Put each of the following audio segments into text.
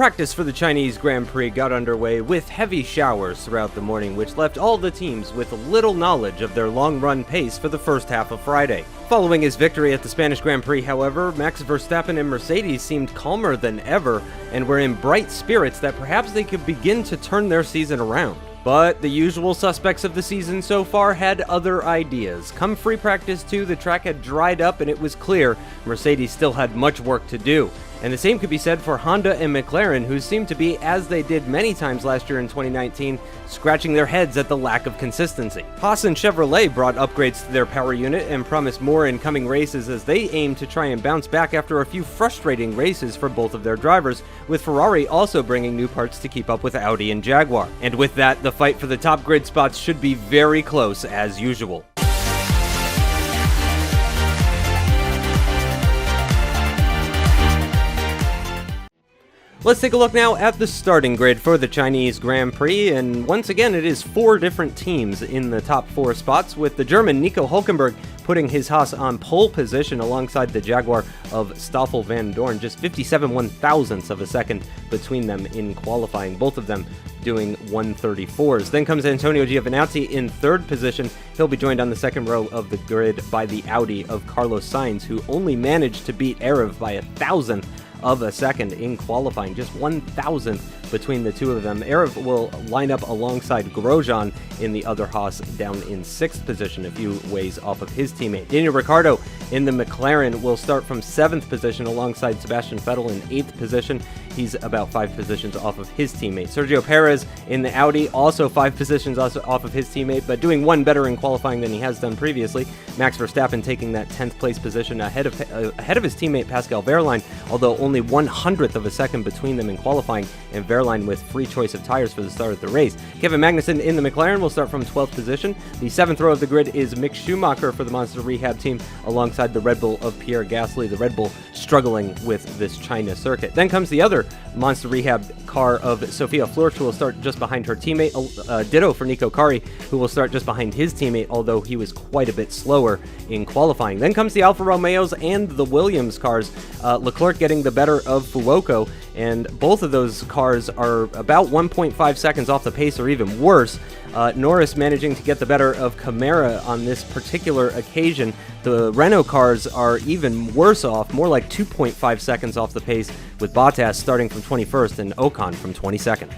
Practice for the Chinese Grand Prix got underway with heavy showers throughout the morning, which left all the teams with little knowledge of their long-run pace for the first half of Friday. Following his victory at the Spanish Grand Prix, however, Max Verstappen and Mercedes seemed calmer than ever and were in bright spirits that perhaps they could begin to turn their season around. But the usual suspects of the season so far had other ideas. Come free practice 2, the track had dried up and it was clear Mercedes still had much work to do. And the same could be said for Honda and McLaren, who seemed to be, as they did many times last year in 2019, scratching their heads at the lack of consistency. Haas and Chevrolet brought upgrades to their power unit and promised more in coming races as they aim to try and bounce back after a few frustrating races for both of their drivers, with Ferrari also bringing new parts to keep up with Audi and Jaguar. And with that, the fight for the top grid spots should be very close as usual. Let's take a look now at the starting grid for the Chinese Grand Prix, and once again it is 4 different teams in the top 4 spots, with the German Nico Hülkenberg putting his Haas on pole position alongside the Jaguar of Stoffel Vandoorne, just 57 1/1000ths of a second between them in qualifying, both of them doing 134s. Then comes Antonio Giovinazzi in 3rd position. He'll be joined on the 2nd row of the grid by the Audi of Carlos Sainz, who only managed to beat aarava by 1,000th of a second in qualifying, just 1,000th between the two of them. Aarava will line up alongside Grosjean in the other Haas down in 6th position, a few ways off of his teammate. Daniel Ricciardo in the McLaren will start from 7th position alongside Sebastian Vettel in 8th position. He's about 5 positions off of his teammate. Sergio Perez in the Audi, also 5 positions off of his teammate, but doing one better in qualifying than he has done previously. Max Verstappen taking that 10th place position ahead of his teammate Pascal Wehrlein, although only 100th of a second between them in qualifying, and Wehrlein with free choice of tires for the start of the race. Kevin Magnussen in the McLaren will start from 12th position. The 7th row of the grid is Mick Schumacher for the Monster Rehab team alongside the Red Bull of Pierre Gasly, the Red Bull struggling with this China circuit. Then comes the other Monster Rehab car of Sophia Flörsch, who will start just behind her teammate. Ditto for Nico Kari, who will start just behind his teammate, although he was quite a bit slower in qualifying. Then comes the Alfa Romeos and the Williams cars. Leclerc getting the better of Fuoco, and both of those cars are about 1.5 seconds off the pace or even worse. Norris managing to get the better of Camara on this particular occasion. The Renault cars are even worse off, more like 2.5 seconds off the pace, with Bottas starting from 21st and Ocon from 22nd.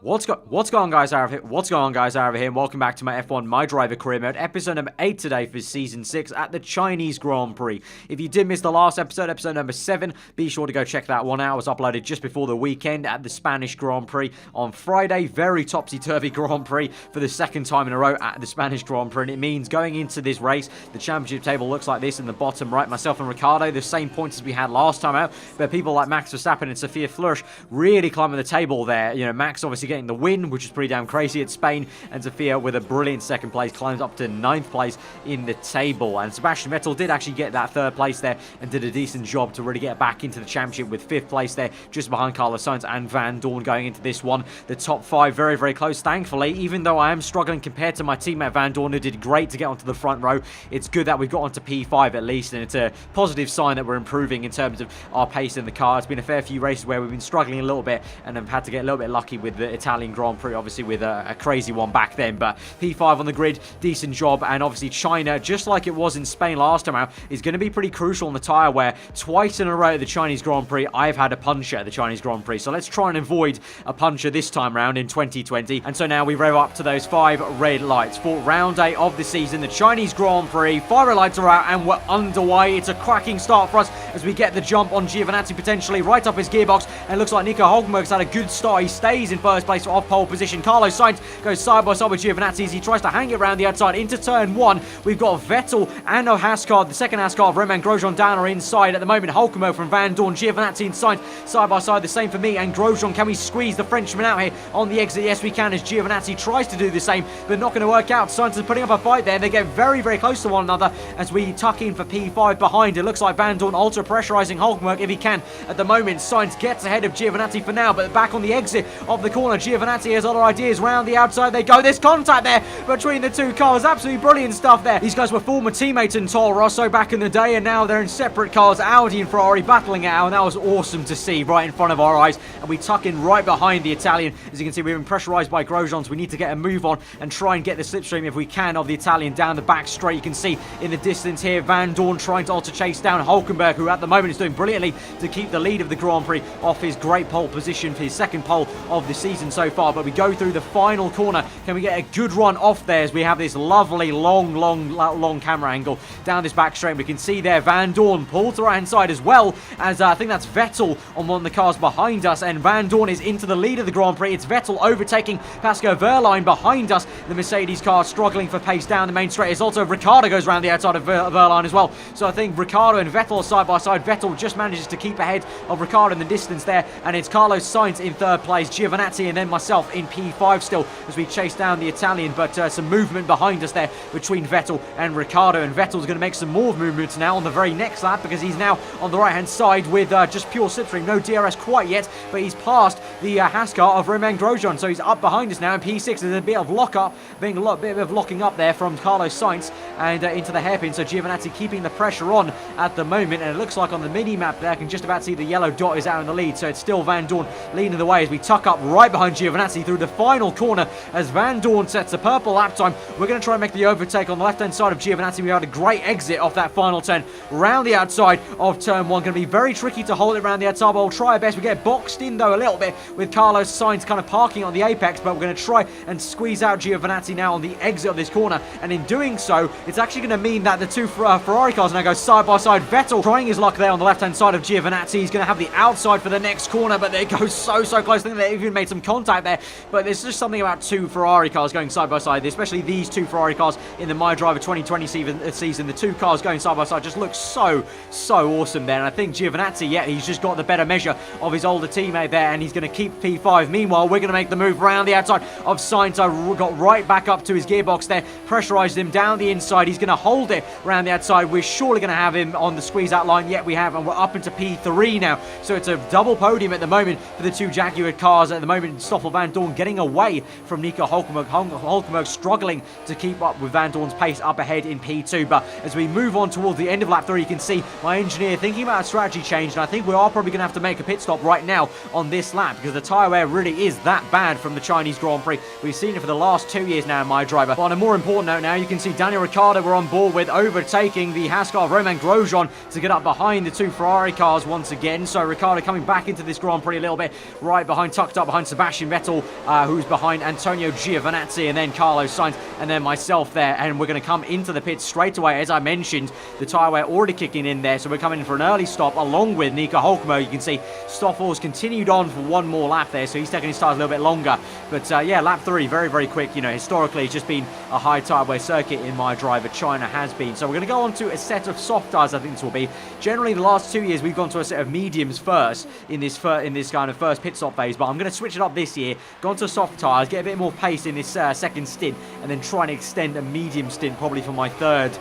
What's going on, guys? What's going on, guys? Aarava here, and welcome back to my F1 MyDriver career mode, episode number 8 today for season 6 at the Chinese Grand Prix. If you did miss the last episode, episode number 7, be sure to go check that one out. It was uploaded just before the weekend at the Spanish Grand Prix on Friday. Very topsy-turvy Grand Prix for the 2nd time in a row at the Spanish Grand Prix, and it means going into this race, the championship table looks like this in the bottom right. Myself and Ricciardo, the same points as we had last time out, but people like Max Verstappen and Sophia Flörsch really climbing the table there. You know, Max obviously getting the win, which is pretty damn crazy at Spain, and Sophia with a brilliant 2nd place climbs up to 9th place in the table. And Sebastian Vettel did actually get that 3rd place there and did a decent job to really get back into the championship with 5th place there, just behind Carlos Sainz and Vandoorne going into this one. The top 5 very, very close, thankfully, even though I am struggling compared to my teammate Vandoorne, who did great to get onto the front row. It's good that we've got onto P5 at least, and it's a positive sign that we're improving in terms of our pace in the car. It's been a fair few races where we've been struggling a little bit and have had to get a little bit lucky with the Italian Grand Prix, obviously with a crazy one back then. But P5 on the grid, decent job. And obviously China, just like it was in Spain last time out, is going to be pretty crucial in the tyre, where twice in a row at the Chinese Grand Prix I've had a puncher at the Chinese Grand Prix. So let's try and avoid a puncher this time round in 2020. And so now we rev up to those 5 red lights for round 8 of the season, the Chinese Grand Prix. 5 red lights are out and we're underway. It's a cracking start for us as we get the jump on Giovinazzi, potentially right up his gearbox, and it looks like Nico Hülkenberg's had a good start. He stays in 1st place off pole position. Carlos Sainz goes side by side with Giovinazzi as he tries to hang it around the outside into turn 1. We've got Vettel and a Haas car, the 2nd Haas car of Romain Grosjean down or inside at the moment. Hülkenberg from Vandoorne, Giovinazzi inside, side by side, the same for me and Grosjean. Can we squeeze the Frenchman out here on the exit? Yes, we can, as Giovinazzi tries to do the same, but not going to work out. Sainz is putting up a fight there. They get very, very close to one another as we tuck in for P5 behind. It looks like Vandoorne ultra pressurizing Hülkenberg if he can. At the moment, Sainz gets ahead of Giovinazzi for now, but back on the exit of the corner, Giovinazzi has other ideas. Round the outside they go. There's contact there between the two cars. Absolutely brilliant stuff there. These guys were former teammates in Toro Rosso back in the day, and now they're in separate cars, Audi and Ferrari, battling it out, and that was awesome to see right in front of our eyes. And we tuck in right behind the Italian. As you can see, we've been pressurized by Grosjean, so we need to get a move on and try and get the slipstream if we can of the Italian down the back straight. You can see in the distance here Vandoorne trying to also chase down Hulkenberg, who at the moment is doing brilliantly to keep the lead of the Grand Prix off his great pole position for his second pole of the season so far. But we go through the final corner. Can we get a good run off there as we have this lovely long camera angle down this back straight? We can see there Vandoorne pull to the right hand side as well as I think that's Vettel on one of the cars behind us, and Vandoorne is into the lead of the Grand Prix. It's Vettel overtaking Pascal Wehrlein behind us. The Mercedes car struggling for pace down the main straight. It's also Ricciardo goes around the outside of Wehrlein as well. So I think Ricciardo and Vettel are side by side. Vettel just manages to keep ahead of Ricciardo in the distance there, and it's Carlos Sainz in third place, Giovinazzi and then myself in P5 still as we chase down the Italian. But some movement behind us there between Vettel and Ricciardo, and Vettel's going to make some more movements now on the very next lap because he's now on the right hand side with just pure slipstream, no DRS quite yet, but he's passed the Haas car of Romain Grosjean, so he's up behind us now in P6. There's a bit of bit of locking up there from Carlos Sainz and into the hairpin, so Giovinazzi keeping the pressure on at the moment, and it looks like on the mini map there I can just about see the yellow dot is out in the lead, so it's still Vandoorne leading the way as we tuck up right behind Giovinazzi through the final corner as Vandoorne sets a purple lap time. We're going to try and make the overtake on the left hand side of Giovinazzi. We had a great exit off that final turn round the outside of turn 1. Going to be very tricky to hold it around the outside, but we'll try our best. We get boxed in though a little bit with Carlos Sainz kind of parking on the apex, but we're going to try and squeeze out Giovinazzi now on the exit of this corner, and in doing so it's actually going to mean that the two Ferrari cars now go side by side. Vettel trying his luck there on the left hand side of Giovinazzi. He's going to have the outside for the next corner, but they go so close. I think they even made some contact there, but there's just something about two Ferrari cars going side by side, especially these two Ferrari cars in the MyDriver 2020 season. The two cars going side by side just look so awesome there, and I think Giovinazzi, yeah, he's just got the better measure of his older teammate there, and he's going to keep P5. Meanwhile, we're going to make the move around the outside of Sainz. I got right back up to his gearbox there, pressurized him down the inside. He's going to hold it around the outside. We're surely going to have him on the squeeze out line. Yet we have, and we're up into P3 now, so it's a double podium at the moment for the two Jaguar cars at the moment. Stoffel Vandoorne getting away from Nico Hulkenberg. Hulkenberg struggling to keep up with Vandoorne's pace up ahead in P2. But as we move on towards the end of lap 3, you can see my engineer thinking about a strategy change, and I think we are probably going to have to make a pit stop right now on this lap because the tyre wear really is that bad from the Chinese Grand Prix. We've seen it for the last 2 years now in MyDriver. But on a more important note now, you can see Daniel Ricciardo we're on board with, overtaking the Haas car of Romain Grosjean to get up behind the two Ferrari cars once again. So Ricciardo coming back into this Grand Prix a little bit, right behind, tucked up behind Sebastian Vettel, who's behind Antonio Giovinazzi, and then Carlos Sainz, and then myself there. And we're going to come into the pits straight away. As I mentioned, the tyre wear already kicking in there, so we're coming in for an early stop along with Nico Hulkenberg. You can see Stoffel's continued on for one more lap there, so he's taking his tires a little bit longer. But yeah, lap 3 very quick. You know, historically it's just been a high tyre wear circuit in MyDriver. China has been. So we're going to go on to a set of soft tyres. I think this will be. Generally the last 2 years we've gone to a set of mediums first in this kind of first pit stop phase, but I'm going to switch it up this year, go on to soft tyres, get a bit more pace in this second stint, and then try and extend a medium stint probably for my third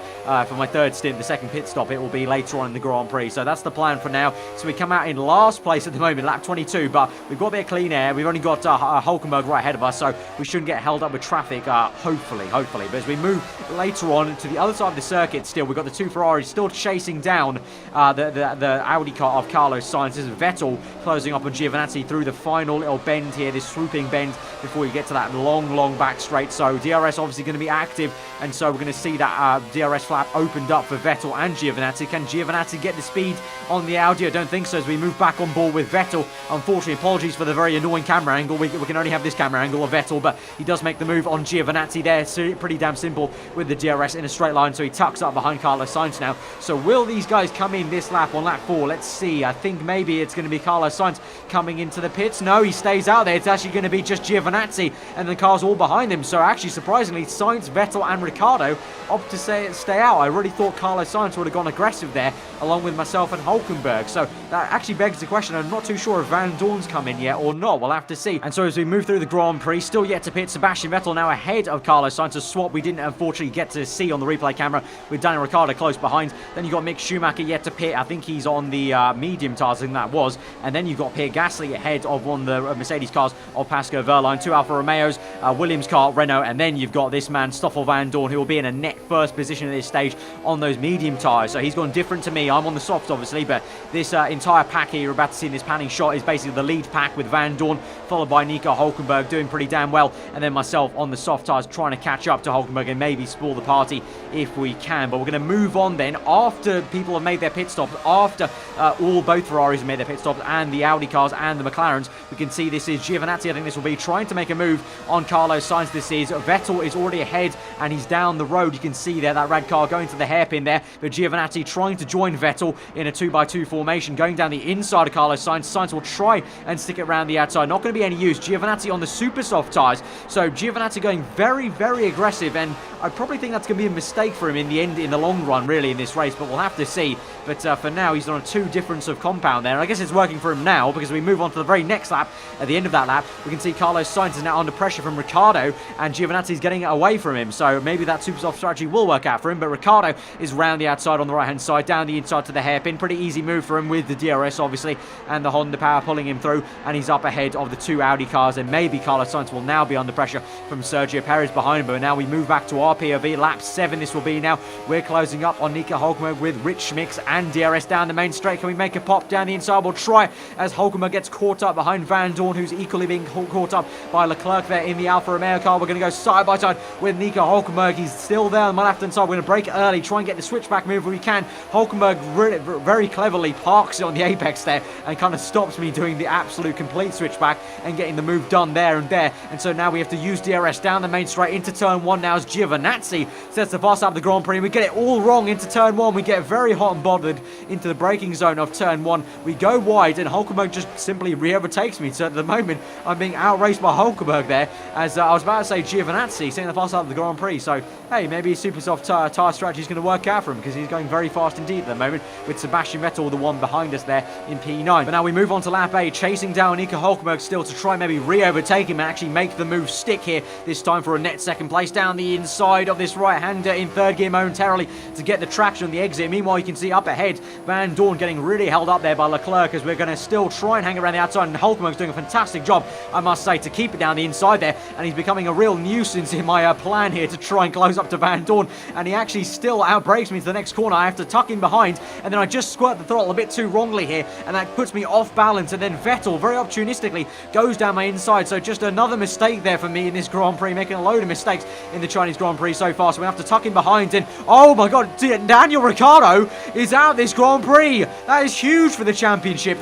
stint. The second pit stop it will be later on in the Grand Prix. So that's the plan for now. So we come out in last place at the moment, lap 22, but we've got a bit of clean air. We've only got Hulkenberg right ahead of us, so we shouldn't get held up with traffic, hopefully. But as we move later on to the other side of the circuit, still we've got the two Ferraris still chasing down the Audi car of Carlos Sainz. This is Vettel closing up on Giovinazzi through the final little bend here, this swooping bend before you get to that long back straight. So DRS obviously going to be active, and so we're going to see that DRS flap opened up for Vettel and Giovinazzi. Can Giovinazzi get the speed on the Audi? I don't think so, as we move back on board with Vettel. Unfortunately, apologies for the very annoying camera angle. We can only have this camera angle of Vettel, but he does make the move on Giovinazzi there. So pretty damn simple with the DRS in a straight line, so he tucks up behind Carlos Sainz now. So will these guys come in this lap on lap 4? Let's see. I think maybe it's going to be Carlos Sainz coming into the pits. No, he stays out there. It's actually going to be just Giovinazzi, and the cars all behind him. So actually, surprisingly, Sainz, Vettel and Ricciardo opt to stay out. I really thought Carlos Sainz would have gone aggressive there, along with myself and Hulkenberg. So that actually begs the question. I'm not too sure if Vandoorne's come in yet or not. We'll have to see. And so as we move through the Grand Prix, still yet to pit, Sebastian Vettel now ahead of Carlos Sainz. A swap we didn't unfortunately get to see on the replay camera with Daniel Ricciardo close behind. Then you got Mick Schumacher yet to pit. I think he's on the medium tyres, I think that was. And then you've got Pierre Gasly ahead of one of the Mercedes cars cars of Pascal Wehrlein, 2 Alfa Romeos, Williams car, Renault, and then you've got this man, Stoffel Vandoorne, who will be in a net first position at this stage on those medium tyres. So he's gone different to me. I'm on the soft, obviously, but this entire pack here you're about to see in this panning shot is basically the lead pack with Vandoorne, followed by Nico Hulkenberg doing pretty damn well, and then myself on the soft tyres trying to catch up to Hulkenberg and maybe spoil the party if we can. But we're going to move on then after people have made their pit stops, after both Ferraris have made their pit stops and the Audi cars and the McLarens. We can see this is Giovinazzi, I think this will be, trying to make a move on Carlos Sainz. This is Vettel is already ahead and he's down the road. You can see there that red car going to the hairpin there, but Giovinazzi trying to join Vettel in a 2x2 formation, going down the inside of Carlos Sainz. Sainz will try and stick it around the outside. Not going to be any use. Giovinazzi on the super soft tyres. So Giovinazzi going very, very aggressive, and I probably think that's going to be a mistake for him in the end, in the long run, really, in this race, but we'll have to see. But for now, he's on a 2 difference of compound there. And I guess it's working for him now, because we move on to the very next lap. At the end of that lap, we can see Carlos Sainz is now under pressure from Ricciardo, and Giovinazzi's getting away from him. So maybe that super soft strategy will work out for him, but Ricciardo is round the outside on the right-hand side, down the inside to the hairpin. Pretty easy move for him with the DRS, obviously, and the Honda power pulling him through, and he's up ahead of the 2 Audi cars, and maybe Carlos Sainz will now be under pressure from Sergio Perez behind him. But now we move back to our POV, lap 7 this will be now. We're closing up on Nico Hulkenberg with Rich Schmicks and DRS down the main straight. Can we make a pop down the inside? We'll try, as Hulkenberg gets caught up behind Vandoorne, who's equally being caught up by Leclerc there in the Alfa Romeo car. We're going to go side by side with Nico Hulkenberg. He's still there on my left-hand side. We're going to break early, try and get the switchback move if we can. Hulkenberg really, very cleverly parks it on the apex there and kind of stops me doing the absolute complete switchback and getting the move done there and there. And so now we have to use DRS down the main straight into turn 1 now as Giovinazzi sets the fast lap of the Grand Prix. We get it all wrong into turn 1. We get very hot and bothered into the braking zone of turn 1. We go wide and Hulkenberg just simply re-overtakes me. So at the moment, I'm being outraced by Hulkenberg there, as I was about to say Giovinazzi setting the fast lap of the Grand Prix. So hey, maybe super soft tyre strategy is going to work out for him, because he's going very fast indeed at the moment, with Sebastian Vettel, the one behind us there in P9. But now we move on to lap 8, chasing down Nico Hulkenberg still to try maybe re-overtake him and actually make the move stick here, this time for a net second place down the inside of this right-hander in third gear momentarily to get the traction on the exit. Meanwhile, you can see up ahead, Vandoorne getting really held up there by Leclerc, as we're going to still try and hang around the outside, and Hulkenberg's doing a fantastic job, I must say, to keep it down the inside there, and he's becoming a real nuisance in my plan here to try and close up to Vandoorne, and he actually still outbrakes me to the next corner. I have to tuck in behind, and then I just squirt the throttle a bit too wrongly here, and that puts me off balance, and then Vettel very opportunistically goes down my inside. So just another mistake there for me in this Grand Prix, making a load of mistakes in the Chinese Grand Prix so far. So we have to tuck in behind, and oh my god, Daniel Ricciardo is out of this Grand Prix. That is huge for the championship.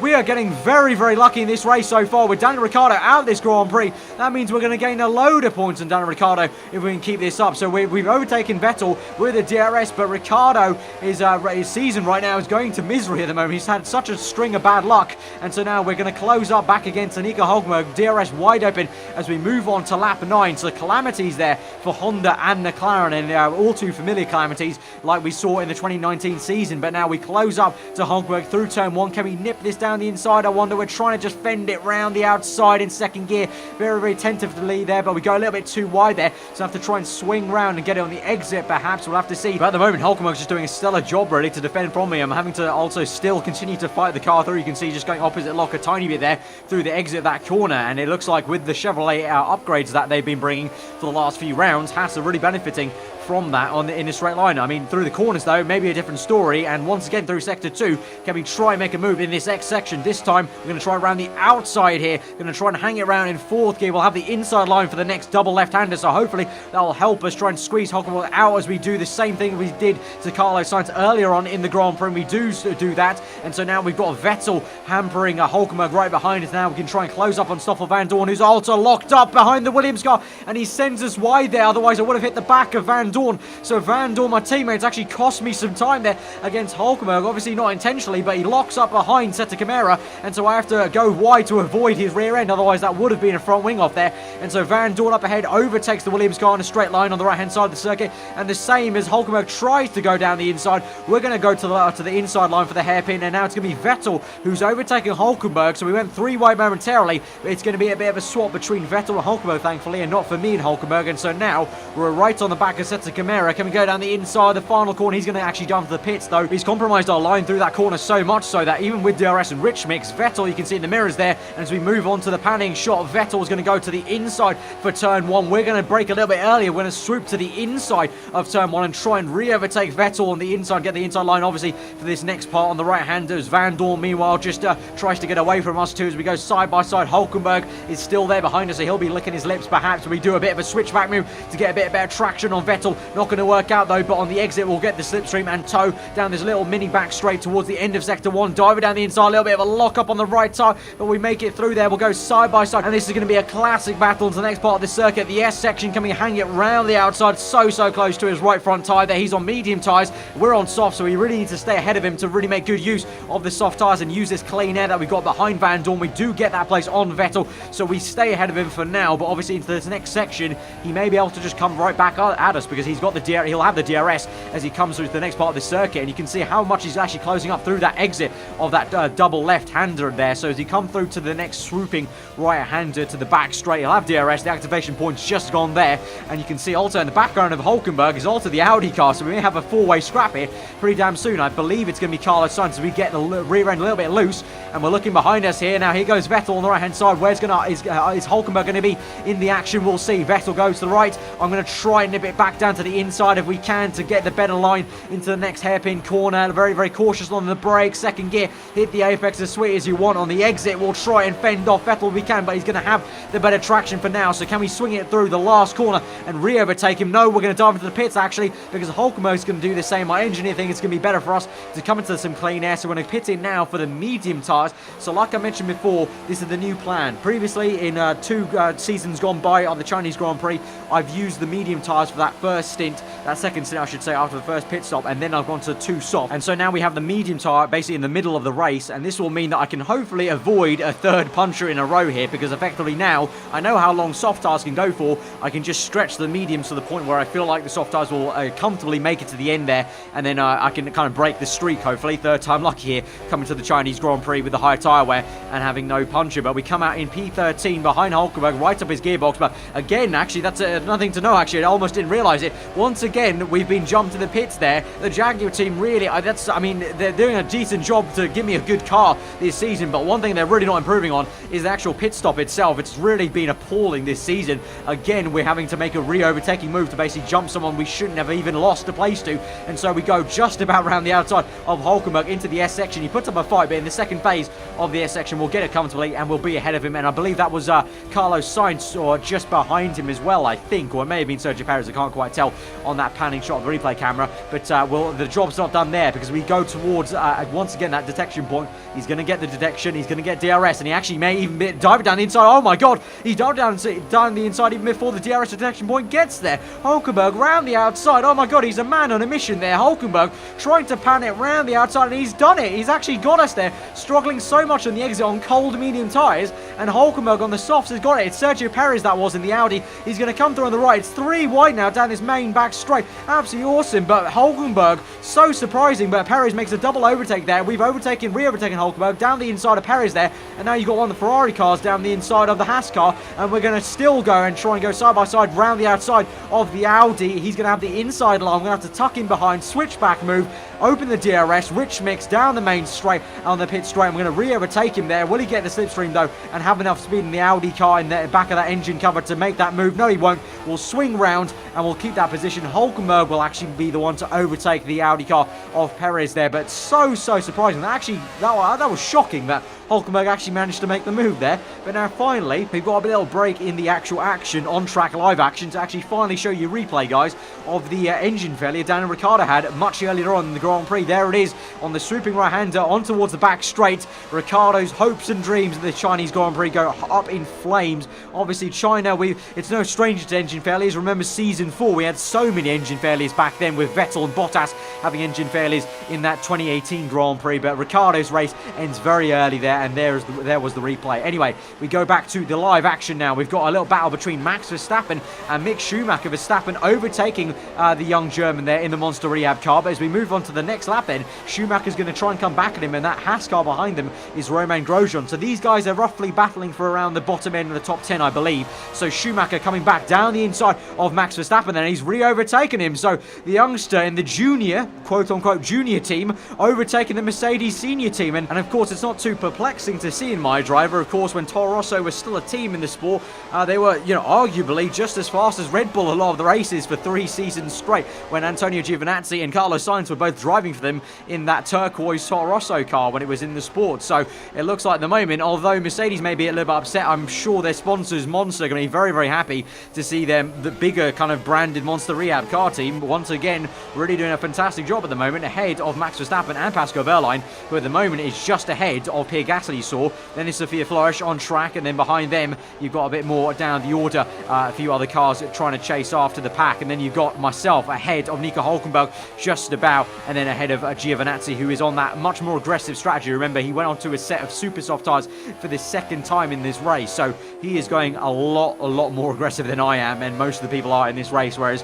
We are getting very, very lucky in this race so far with Daniel Ricciardo out of this Grand Prix. That means we're going to gain a load of points on Daniel Ricciardo if we can keep this up. So we've overtaken Vettel with a DRS, but Ricciardo his season right now is going to misery at the moment. He's had such a string of bad luck, and so now we're going to close up back against Nico Hulkenberg, DRS wide open as we move on to lap 9. So calamities there for Honda and McLaren, and all too familiar calamities like we saw in the 2019 season. But now we close up to Hulkenberg through turn 1. Can we nip this down the inside? I wonder. We're trying to just fend it round the outside in second gear, very, very tentatively there, but we go a little bit too wide there, so I have to try and swing round and get it on the exit perhaps. We'll have to see. But at the moment, Hulkenberg's just doing a stellar job really to defend from me. I'm having to also still continue to fight the car through. You can see just going opposite lock a tiny bit there through the exit of that corner, and it looks like with the Chevrolet upgrades that they've been bringing for the last few rounds, Haas are really benefiting from that in a straight line. I mean, through the corners though, maybe a different story. And once again through sector 2, can we try and make a move in this X section? This time we're going to try around the outside here, going to try and hang it around in fourth gear. We'll have the inside line for the next double left-hander, so hopefully that will help us try and squeeze Hulkenberg out as we do the same thing we did to Carlos Sainz earlier on in the Grand Prix. We do that, and so now we've got Vettel hampering Hulkenberg right behind us. Now we can try and close up on Stoffel Vandoorne, who's also locked up behind the Williams car, and he sends us wide there. Otherwise I would have hit the back of Vandoorne. So Vandoorne, my teammates, actually cost me some time there against Hulkenberg. Obviously not intentionally, but he locks up behind Seta Camara, and so I have to go wide to avoid his rear end. Otherwise that would have been a front wing off there. And so Vandoorne up ahead overtakes the Williams car in a straight line on the right hand side of the circuit, and the same as Hulkenberg tries to go down the inside. We're going to go to the inside line for the hairpin, and now it's going to be Vettel who's overtaking Hulkenberg. So we went 3 wide momentarily, but it's going to be a bit of a swap between Vettel and Hulkenberg, thankfully, and not for me and Hulkenberg. And so now we're right on the back of Seta That's a Chimera. Can we go down the inside, the final corner? He's going to actually jump to the pits, though. He's compromised our line through that corner so much so that even with DRS and Rich Mix, Vettel, you can see in the mirrors there, and as we move on to the panning shot, Vettel is going to go to the inside for turn 1. We're going to break a little bit earlier. We're going to swoop to the inside of turn 1 and try and re-overtake Vettel on the inside, get the inside line, obviously, for this next part on the right-handers. Vandoorne, meanwhile, just tries to get away from us too as we go side by side. Hulkenberg is still there behind us, so he'll be licking his lips perhaps. We do a bit of a switchback move to get a bit better traction on Vettel. Not going to work out though, but on the exit we'll get the slipstream and tow down this little mini back straight towards the end of sector 1. Diver down the inside, a little bit of a lock up on the right side, but we make it through there. We'll go side by side, and this is going to be a classic battle into the next part of the circuit. The S section coming hanging it round the outside, so close to his right front tyre there. He's on medium tyres, we're on soft, so we really need to stay ahead of him to really make good use of the soft tyres and use this clean air that we've got behind Vandoorne. We do get that place on Vettel, so we stay ahead of him for now, but obviously into this next section he may be able to just come right back at us because he's got the he'll have the DRS as he comes through to the next part of the circuit, and you can see how much he's actually closing up through that exit of that double left-hander there. So as he comes through to the next swooping right-hander to the back straight, he'll have DRS. The activation point's just gone there, and you can see also in the background of Hulkenberg is also the Audi car, so we may have a four-way scrap here pretty damn soon. I believe it's going to be Carlos Sainz, so we get the rear end a little bit loose, and we're looking behind us here. Now here goes Vettel on the right-hand side. Where's is Hulkenberg going to be in the action? We'll see. Vettel goes to the right. I'm going to try and nip it back down to the inside if we can to get the better line into the next hairpin corner. Very cautious on the brake. Second gear, hit the apex as sweet as you want. On the exit, we'll try and fend off Vettel if we can, but he's going to have the better traction for now. So can we swing it through the last corner and re-overtake him? No, we're going to dive into the pits actually because Hulkenberg's going to do the same. My engineer thinks it's going to be better for us to come into some clean air, so we're going to pit in now for the medium tyres. So like I mentioned before, this is the new plan. Previously in two seasons gone by on the Chinese Grand Prix, I've used the medium tyres for that first stint, that second stint I should say, after the first pit stop, and then I've gone to two soft. And so now we have the medium tyre basically in the middle of the race, and this will mean that I can hopefully avoid a third puncher in a row here, because effectively now I know how long soft tyres can go for. I can just stretch the mediums to the point where I feel like the soft tyres will comfortably make it to the end there, and then I can kind of break the streak, hopefully. Third time lucky here, coming to the Chinese Grand Prix with the high tyre wear and having no puncher. But we come out in P13 behind Hulkenberg, right up his gearbox. But again, actually, that's nothing to know. Actually, I almost didn't realise it. Once again, we've been jumped to the pits there. The Jaguar team really, they're doing a decent job to give me a good car this season. But one thing they're really not improving on is the actual pit stop itself. It's really been appalling this season. Again, we're having to make a re-overtaking move to basically jump someone we shouldn't have even lost a place to. And so we go just about around the outside of Hulkenberg into the S section. He puts up a fight, but in the second phase of the S section, we'll get it comfortably and we'll be ahead of him. And I believe that was Carlos Sainz, or just behind him as well, I think, or it may have been Sergio Perez. I can't quite tell on that panning shot of the replay camera. But the job's not done there, because we go towards once again that detection point. He's going to get the detection. He's going to get DRS, and he actually may even dive down the inside. Oh my God, he dived down the inside even before the DRS detection point gets there. Hulkenberg round the outside. Oh my God, he's a man on a mission there. Hulkenberg trying to pan it round the outside, and he's done it. He's actually got us there, struggling so much on the exit on cold medium tyres, and Hulkenberg on the softs has got it. It's Sergio Perez that was in the Audi. He's going to come through on the right. It's 3 wide now down this main back straight. Absolutely awesome, but Hulkenberg, so surprising, but Perez makes a double overtake there. We've re-overtaken Hulkenberg down the inside of Perez there, and now you've got one of the Ferrari cars down the inside of the Haas car, and we're going to still go and try and go side by side round the outside of the Audi. He's going to have the inside line. We're going to have to tuck in behind, switchback move, open the DRS, rich mix down the main straight on the pit straight. I'm going to re-overtake him there. Will he get the slipstream though and have enough speed in the Audi car in the back of that engine cover to make that move? No, he won't. We'll swing round and we'll keep that position. Hulkenberg will actually be the one to overtake the Audi car of Perez there, but so surprising. That was shocking that Hulkenberg actually managed to make the move there. But now finally, we've got a little break in the actual action, on-track live action, to actually finally show you replay, guys, of the engine failure Daniel Ricciardo had much earlier on in the Grand Prix. There it is, on the swooping right-hander, on towards the back straight. Ricciardo's hopes and dreams of the Chinese Grand Prix go up in flames. Obviously, China, it's no stranger to engine failures. Remember Season 4, we had so many engine failures back then, with Vettel and Bottas having engine failures in that 2018 Grand Prix. But Ricciardo's race ends very early there, and there was the replay. Anyway, we go back to the live action now. We've got a little battle between Max Verstappen and Mick Schumacher. Verstappen overtaking the young German there in the Monster Rehab car. But as we move on to the next lap then, Schumacher's going to try and come back at him, and that Haas car behind them is Romain Grosjean. So these guys are roughly battling for around the bottom end of the top 10, I believe. So Schumacher coming back down the inside of Max Verstappen, and he's re-overtaken him. So the youngster in the junior, quote-unquote junior team, overtaking the Mercedes senior team. And of course, it's not too perplexing to see in MyDriver. Of course, when Toro Rosso was still a team in the sport, they were, arguably just as fast as Red Bull a lot of the races for 3 seasons straight, when Antonio Giovinazzi and Carlos Sainz were both driving for them in that turquoise Toro Rosso car when it was in the sport. So it looks like at the moment, although Mercedes may be a little bit upset, I'm sure their sponsors, Monster, are going to be very, very happy to see them, the bigger kind of branded Monster Rehab car team, once again, really doing a fantastic job at the moment, ahead of Max Verstappen and Pascal Wehrlein, who at the moment is just ahead of Pierre Gasly saw. Then is Sophia Flores on track, and then behind them, you've got a bit more down the order, a few other cars trying to chase after the pack, and then you've got myself ahead of Nico Hülkenberg just about, and then ahead of Giovinazzi, who is on that much more aggressive strategy. Remember, he went onto a set of super soft tyres for the second time in this race, so he is going a lot more aggressive than I am, and most of the people are in this race, whereas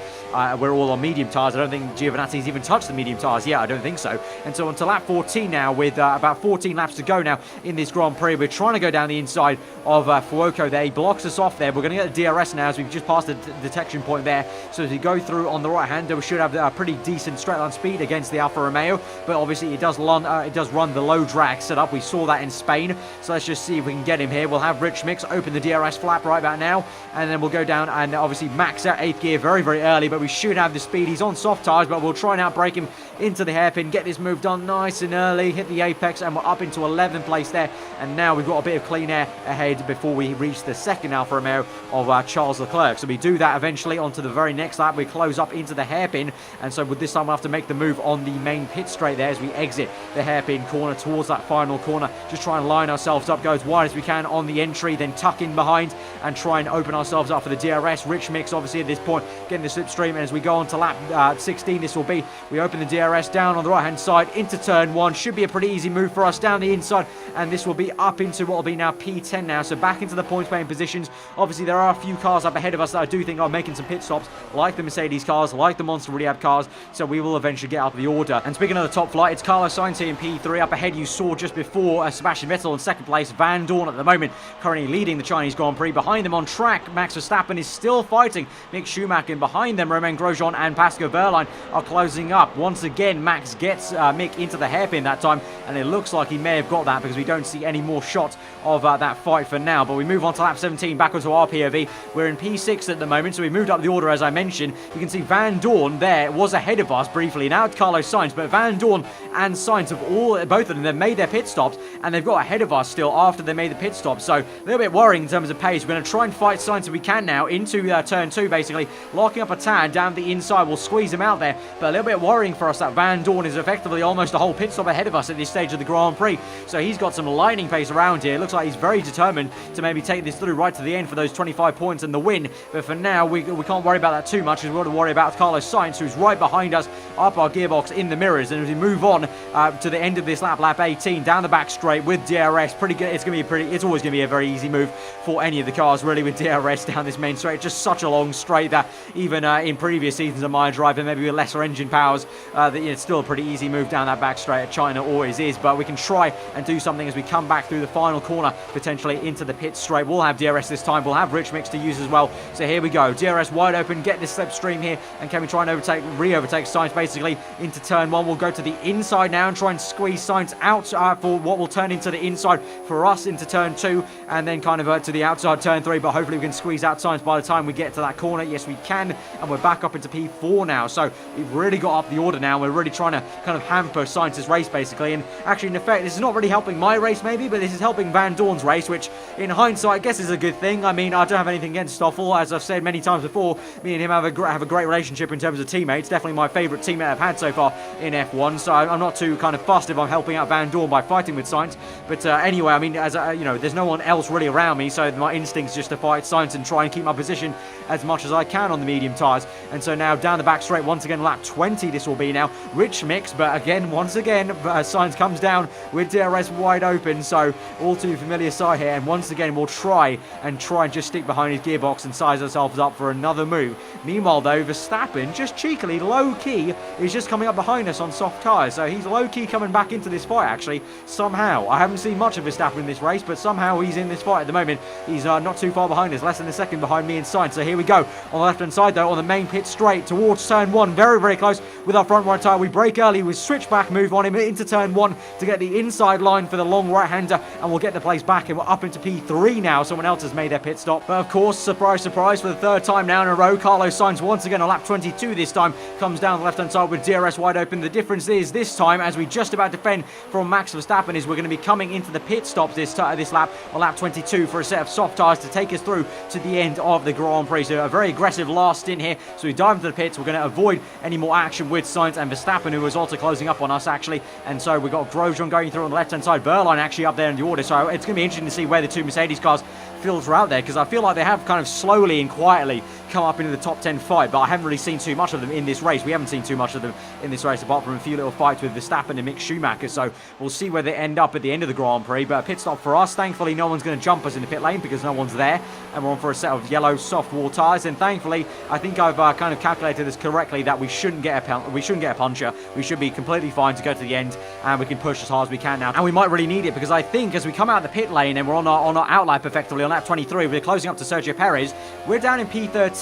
we're all on medium tyres. I don't think Giovinazzi's even touched the medium tyres yet. I don't think so. And so on to lap 14 now, with about 14 laps to go now in this Grand Prix. We're trying to go down the inside of Fuoco there. He blocks us off there. We're going to get the DRS now as we've just passed the detection point there. So as we go through on the right hand, we should have a pretty decent straight line speed against the Alfa Romeo, but obviously it does run the low drag setup. We saw that in Spain, so let's just see if we can get him here. We'll have Rich Mix open the DRS flap right about now, and then we'll go down and obviously max out 8th gear very, very early, but we should have the speed. He's on soft tyres, but we'll try and outbrake him into the hairpin, get this move done nice and early, hit the apex, and we're up into 11th place there. And now we've got a bit of clean air ahead before we reach the second Alfa Romeo of Charles Leclerc. So we do that eventually onto the very next lap. We close up into the hairpin, and so with this time we'll have to make the move on the main pit straight there as we exit the hairpin corner towards that final corner. Just try and line ourselves up, go as wide as we can on the entry, then tuck in behind and try and open ourselves up for the DRS. Rich Mix obviously at this point getting the slipstream, and as we go on to lap 16, this will be, we open the DRS down on the right hand side into turn 1. Should be a pretty easy move for us down the inside, and this will be up into what will be now P10 now, so back into the points paying positions. Obviously there are a few cars up ahead of us that I do think are making some pit stops, like the Mercedes cars, like the Monster Rehab cars, so we will eventually get up the order. And speaking of the top flight, it's Carlos Sainz here in P3. Up ahead you saw just before Sebastian Vettel in second place. Vandoorne at the moment currently leading the Chinese Grand Prix. Behind them on track, Max Verstappen is still fighting Mick Schumacher, and behind them Romain Grosjean and Pascal Wehrlein are closing up. Once again Max gets Mick into the hairpin that time, and it looks like he may have got that because we don't see any more shots of that fight for now. But we move on to lap 17, back onto our POV. We're in P6 at the moment, so we moved up the order as I mentioned. You can see Vandoorne there was ahead of us briefly. Now it's Carlos Sainz, but Vandoorne and Sainz have both of them, they've made their pit stops, and they've got ahead of us still after they made the pit stop. So a little bit worrying in terms of pace. We're going to try and fight Sainz if we can now into turn 2, basically locking up a tad down the inside. We'll squeeze him out there, but a little bit worrying for us that Vandoorne is effectively almost a whole pit stop ahead of us at this stage of the Grand Prix. So he's got some lightning pace around here. It looks like he's very determined to maybe take this through right to the end for those 25 points and the win. But for now, we can't worry about that too much, because we've got to worry about Carlos Sainz, who's right behind us, up our gearbox in the mirrors. And as we move on to the end of this lap 18, down the back straight with DRS, pretty good. It's always going to be a very easy move for any of the cars, really, with DRS down this main straight. Just such a long straight that even in previous seasons of MyDriver, maybe with lesser engine powers, it's still a pretty easy move down that back straight. China always is, but we can try and do something as we come back through the final corner, potentially into the pit straight. We'll have DRS this time. We'll have Rich Mix to use as well. So here we go. DRS wide open, get this slipstream here, and can we try and re-overtake Sainz basically into turn 1. We'll go to the inside now and try and squeeze Sainz out for what will turn into the inside for us into turn 2, and then kind of to the outside turn 3, but hopefully we can squeeze out Sainz by the time we get to that corner. Yes, we can, and we're back up into P4 now. So we've really got up the order now. We're really trying to kind of hamper Sainz's race basically, and actually in effect this is not really helping my race maybe, but this is helping Vandoorne's race, which in hindsight I guess is a good thing. I mean, I don't have anything against Stoffel, as I've said many times before. Me and him have a great relationship in terms of teammates. Definitely my favourite teammate I've had so far in F1, so I'm not too kind of fussed if I'm helping out Vandoorne by fighting with Sainz. But anyway, I mean, as there's no one else really around me, so my instinct's just to fight Sainz and try and keep my position as much as I can on the medium tyres. And so now down the back straight, once again lap 20 this will be now. Rich Mix, but again, once again, Sainz comes down with DRS wide open, so all too familiar sight here, and once again we'll try and just stick behind his gearbox and size ourselves up for another move. Meanwhile though, Verstappen, just cheekily, low-key, is just coming up behind us on soft tyres, so he's low-key coming back into this fight actually, somehow. I haven't seen much of Verstappen in this race, but somehow he's in this fight at the moment. He's not too far behind us, less than a second behind me and Sainz, so here we go. On the left-hand side though, on the main pit straight towards turn 1, very, very close with our front right tyre. We brake early, we switch back move on him into turn 1 to get the inside line for the long right-hander, and we'll get the place back, and we're up into P3 now. Someone else has made their pit stop. But of course, surprise, surprise, for the third time now in a row, Carlos Sainz once again on lap 22 this time, comes down the left-hand side with DRS wide open. The difference is this time, as we just about defend from Max Verstappen, is we're going to be coming into the pit stops this lap, on lap 22, for a set of soft tyres to take us through to the end of the Grand Prix. So a very aggressive last stint here. So we dive into the pits. We're going to avoid any more action with Sainz and Verstappen, who was also closing up on us actually. And so we've got Grosjean going through on the left-hand side, Wehrlein actually up there in the order. So it's going to be interesting to see where the two Mercedes cars filter out there, because I feel like they have kind of slowly and quietly come up into the top 10 fight, but I haven't really seen too much of them in this race. We haven't seen too much of them in this race, apart from a few little fights with Verstappen and Mick Schumacher, so we'll see where they end up at the end of the Grand Prix. But a pit stop for us. Thankfully, no one's going to jump us in the pit lane because no one's there, and we're on for a set of yellow soft wall tyres. And thankfully, I think I've kind of calculated this correctly, that we shouldn't get a puncher. We should be completely fine to go to the end, and we can push as hard as we can now. And we might really need it, because I think as we come out of the pit lane and we're on our outlap effectively on lap 23, we're closing up to Sergio Perez. We're down in P13,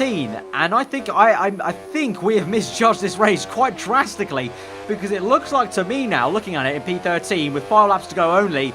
and I think we have misjudged this race quite drastically, because it looks like to me now, looking at it in P13 with 5 laps to go only,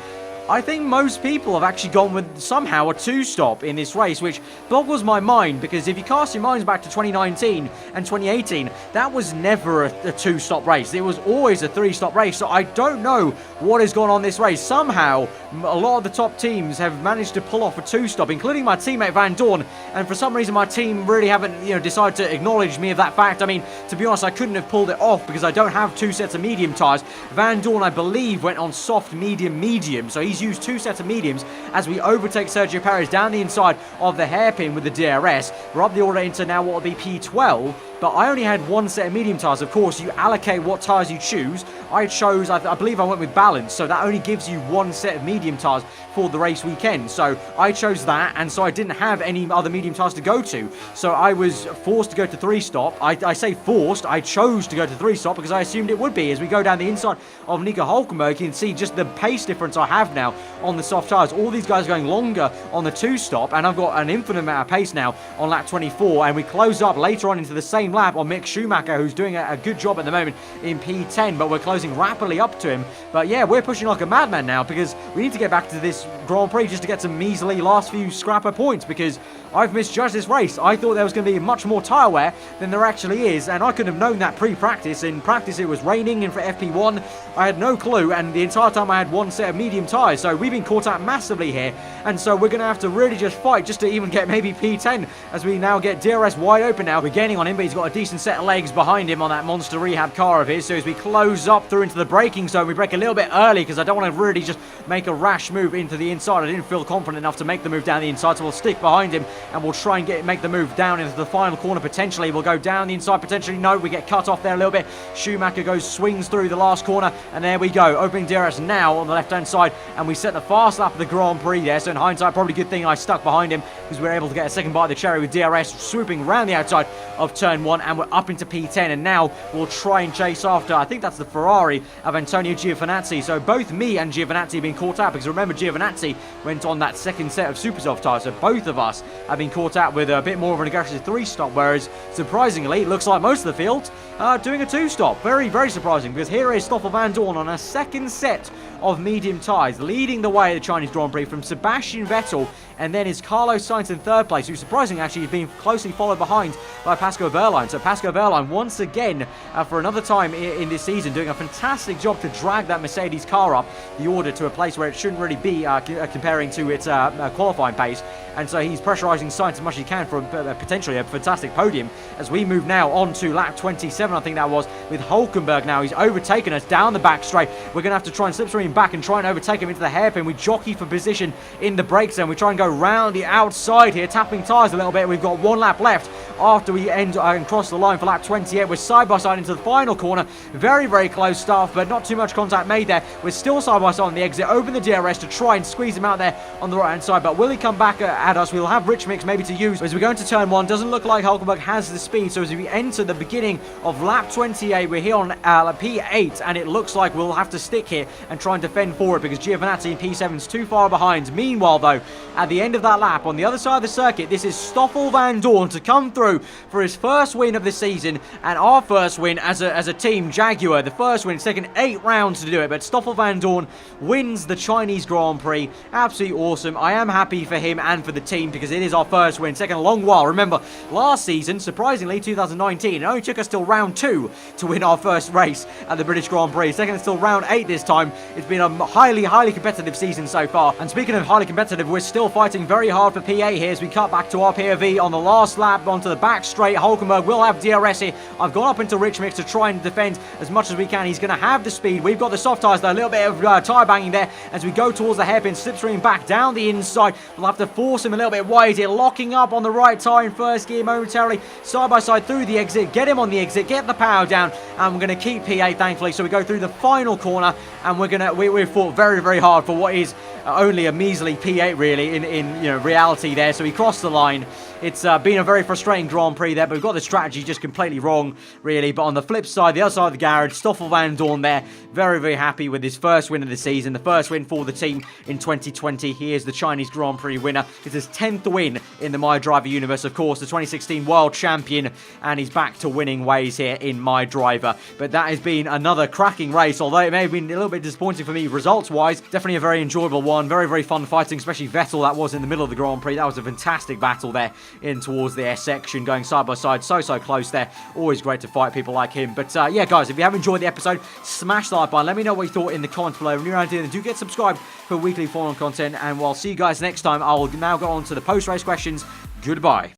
I think most people have actually gone with somehow a 2-stop in this race, which boggles my mind, because if you cast your minds back to 2019 and 2018, that was never a 2-stop race. It was always a 3-stop race, so I don't know what has gone on this race. Somehow, a lot of the top teams have managed to pull off a 2-stop, including my teammate Vandoorne, and for some reason my team really haven't, decided to acknowledge me of that fact. I mean, to be honest, I couldn't have pulled it off because I don't have 2 sets of medium tyres. Vandoorne, I believe, went on soft, medium, so he's used 2 sets of mediums as we overtake Sergio Perez down the inside of the hairpin with the DRS. We're up the order into now what will be P12, but I only had 1 set of medium tyres. Of course, you allocate what tyres you choose. I chose, I believe I went with balance, so that only gives you 1 set of medium tyres for the race weekend. So I chose that, and so I didn't have any other medium tyres to go to. So I was forced to go to 3-stop. I say forced, I chose to go to 3-stop because I assumed it would be. As we go down the inside of Nico Hülkenberg, you can see just the pace difference I have now on the soft tyres. All these guys are going longer on the 2-stop, and I've got an infinite amount of pace now on lap 24, and we close up later on into the same lap on Mick Schumacher, who's doing a good job at the moment in P10, but we're closing rapidly up to him. But yeah, we're pushing like a madman now, because we need to get back to this Grand Prix just to get some measly last few scrapper points, because I've misjudged this race. I thought there was going to be much more tyre wear than there actually is, and I could have known that pre-practice. In practice it was raining, and for FP1 I had no clue, and the entire time I had 1 set of medium tyres, so we've been caught out massively here, and so we're going to have to really just fight just to even get maybe P10, as we now get DRS wide open now. We're gaining on him, but he's got a decent set of legs behind him on that monster rehab car of his. So as we close up through into the braking zone, we brake a little bit early because I don't want to really just make a rash move into the inside. I didn't feel confident enough to make the move down the inside, so we'll stick behind him and we'll try and make the move down into the final corner potentially. We'll go down the inside potentially. No, we get cut off there a little bit. Schumacher swings through the last corner, and there we go. Opening DRS now on the left-hand side, and we set the fast lap of the Grand Prix there. So in hindsight, probably a good thing I stuck behind him, because we were able to get a second bite of the cherry with DRS swooping around the outside of turn 1, and we're up into P10, and now we'll try and chase after, I think that's the Ferrari of Antonio Giovinazzi. So both me and Giovinazzi have been caught out, because remember, Giovinazzi went on that second set of super soft tyres, so both of us have been caught out with a bit more of an aggressive 3-stop, whereas surprisingly it looks like most of the field are doing a 2-stop. Very, very surprising, because here is Stoffel Vandoorne on a second set of medium tyres, leading the way at the Chinese Grand Prix from Sebastian Vettel, and then is Carlos Sainz in 3rd place, who surprisingly actually has been closely followed behind by Pascal Wehrlein. So Pascal Wehrlein once again, for another time in this season, doing a fantastic job to drag that Mercedes car up the order to a place where it shouldn't really be comparing to its qualifying pace. and so he's pressurising Sainz as much as he can for potentially a fantastic podium. As we move now on to lap 27, I think that was, with Hulkenberg now. He's overtaken us down the back straight. We're going to have to try and slipstream back and try and overtake him into the hairpin. We jockey for position in the brake zone. We try and go round the outside here, tapping tyres a little bit. We've got one lap left after we end and cross the line for lap 28. We're side by side into the final corner. Very, very close stuff, but not too much contact made there. We're still side by side on the exit. Open the DRS to try and squeeze him out there on the right hand side, but will he come back at us? We'll have Rich Mix maybe to use as we go into turn 1. Doesn't look like Hulkenberg has the speed, so as we enter the beginning of lap 28, we're here on P8, and it looks like we'll have to stick here and try and defend forward because Giovinazzi in P7's too far behind. Meanwhile, though, at the end of that lap, on the other side of the circuit, this is Stoffel Vandoorne to come through for his first win of the season, and our first win as a team, Jaguar. The first win. It's taken 8 rounds to do it, but Stoffel Vandoorne wins the Chinese Grand Prix. Absolutely awesome. I am happy for him and for the team because it is our first win. It's taken a long while. Remember, last season, surprisingly, 2019, it only took us till round 2 to win our first race at the British Grand Prix. It's taken us till round 8 this time. It's been a highly, highly competitive season so far. And speaking of highly competitive, we're still fighting very hard for P8 here as we cut back to our POV on the last lap onto the back straight. Hulkenberg will have DRS here. I've gone up into Rich Mix to try and defend as much as we can. He's going to have the speed. We've got the soft tyres though. A little bit of tyre banging there as we go towards the hairpin. Slipstream back down the inside. We'll have to force him a little bit wide here. Locking up on the right tyre in first gear momentarily. Side by side through the exit. Get him on the exit. Get the power down. And we're going to keep P8 thankfully. So we go through the final corner and we've fought very, very hard for what is only a measly P8 really in reality there. So we crossed the line. It's been a very frustrating Grand Prix there, but we've got the strategy just completely wrong, really. But on the flip side, the other side of the garage, Stoffel Vandoorne there, very, very happy with his first win of the season, the first win for the team in 2020. He is the Chinese Grand Prix winner. It's his 10th win in the MyDriver universe, of course, the 2016 World Champion, and he's back to winning ways here in MyDriver. But that has been another cracking race, although it may have been a little bit disappointing for me results-wise. Definitely a very enjoyable one, very, very fun fighting, especially Vettel, that was in the middle of the Grand Prix. That was a fantastic battle there in towards the S section, going side by side, so close there. Always great to fight people like him. But yeah, guys, if you have enjoyed the episode, smash the like button. Let me know what you thought in the comments below. If you're around here, then do get subscribed for weekly F1 content, and we'll see you guys next time. I will now go on to the post-race questions. Goodbye.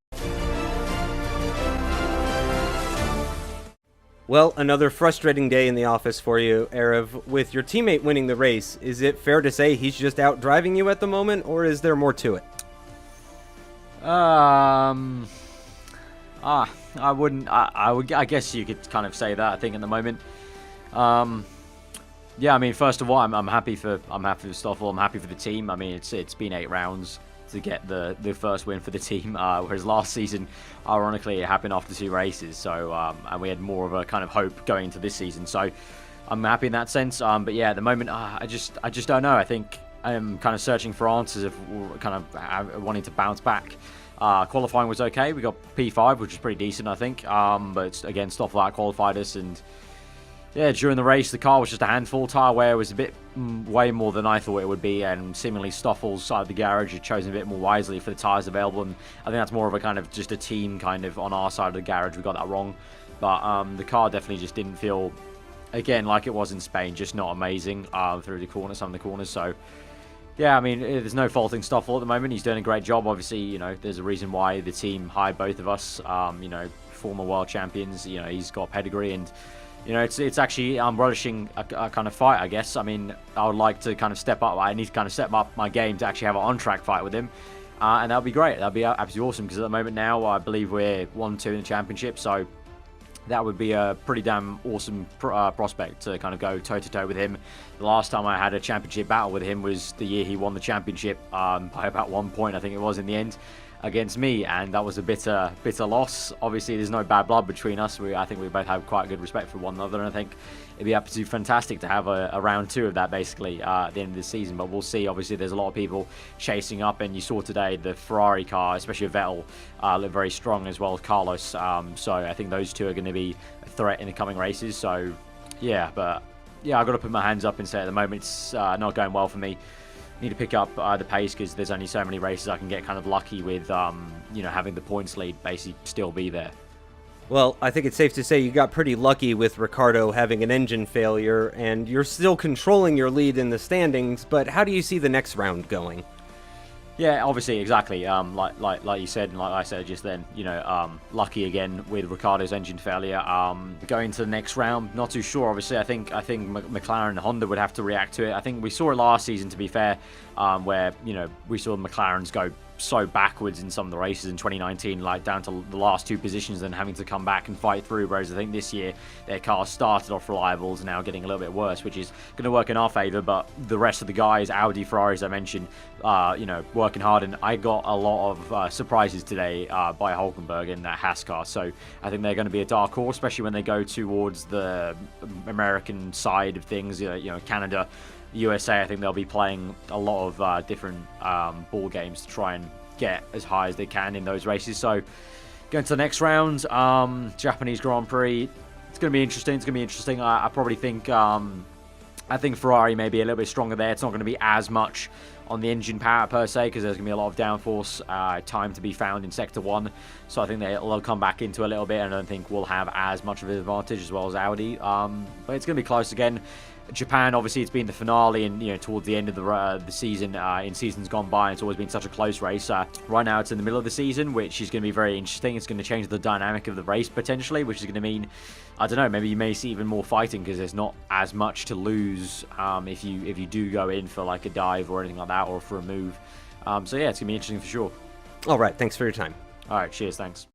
Well, another frustrating day in the office for you, Arav. With your teammate winning the race, is it fair to say he's just out driving you at the moment, or is there more to it? I guess you could kind of say that. I think at the moment, yeah. I mean, first of all, I'm happy for Stoffel. I'm happy for the team. I mean, it's been 8 rounds to get the first win for the team, whereas last season, ironically, it happened after 2 races. So and we had more of a kind of hope going into this season. So I'm happy in that sense. But yeah, at the moment, I just don't know. I think I'm kind of searching for answers of kind of wanting to bounce back. Qualifying was okay. We got P5, which is pretty decent, I think. But again, Stoffel out-qualified us, and yeah, during the race, the car was just a handful. Tyre wear was a bit way more than I thought it would be, and seemingly Stoffel's side of the garage had chosen a bit more wisely for the tyres available, and I think that's more of a kind of just a team kind of on our side of the garage. We got that wrong, but the car definitely just didn't feel, again, like it was in Spain, just not amazing through the corners, some of the corners. So yeah, I mean, there's no faulting Stoffel at the moment. He's doing a great job. Obviously, there's a reason why the team hired both of us. Former world champions. He's got pedigree, and it's actually relishing a kind of fight, I guess. I mean, I would like to kind of step up. I need to kind of step up my game to actually have an on-track fight with him, and that'll be great. That'll be absolutely awesome, because at the moment now, I believe we're 1-2 in the championship. So that would be a pretty damn awesome prospect to kind of go toe-to-toe with him. The last time I had a championship battle with him was the year he won the championship by about 1 point, I think it was, in the end, against me, and that was a bitter loss. Obviously, there's no bad blood between us. I think we both have quite good respect for one another, and I think it'd be absolutely fantastic to have a round 2 of that, basically, at the end of the season. But we'll see. Obviously, there's a lot of people chasing up, and you saw today the Ferrari car, especially Vettel, look very strong, as well as Carlos. So I think those two are going to be a threat in the coming races. So yeah, but yeah, I've got to put my hands up and say at the moment it's not going well for me. Need to pick up the pace, because there's only so many races I can get kind of lucky with, having the points lead basically still be there. Well, I think it's safe to say you got pretty lucky with Ricciardo having an engine failure, and you're still controlling your lead in the standings, but how do you see the next round going? Yeah, obviously, exactly. Like you said, and like I said just then, lucky again with Ricciardo's engine failure. Going to the next round, not too sure. Obviously, I think McLaren and Honda would have to react to it. I think we saw it last season, to be fair, where we saw the McLarens go so backwards in some of the races in 2019, like down to the last 2 positions and having to come back and fight through, whereas I think this year their cars started off reliable and now getting a little bit worse, which is going to work in our favour. But the rest of the guys, Audi, Ferrari, as I mentioned, working hard, and I got a lot of surprises today by Hulkenberg in that Haas car, so I think they're going to be a dark horse, especially when they go towards the American side of things, Canada, USA. I think they'll be playing a lot of different ball games to try and get as high as they can in those races. So going to the next round, Japanese Grand Prix, it's going to be interesting. I probably think I think Ferrari may be a little bit stronger there. It's not going to be as much on the engine power per se, because there's going to be a lot of downforce time to be found in Sector 1. So I think they'll come back into a little bit, and I don't think we'll have as much of an advantage as well as Audi. But it's going to be close again. Japan, obviously, it's been the finale, and towards the end of the season, in seasons gone by, it's always been such a close race. Right now, it's in the middle of the season, which is going to be very interesting. It's going to change the dynamic of the race potentially, which is going to mean, I don't know, maybe you may see even more fighting because there's not as much to lose if you do go in for like a dive or anything like that, or for a move. So yeah, it's going to be interesting for sure. All right, thanks for your time. All right, cheers, thanks.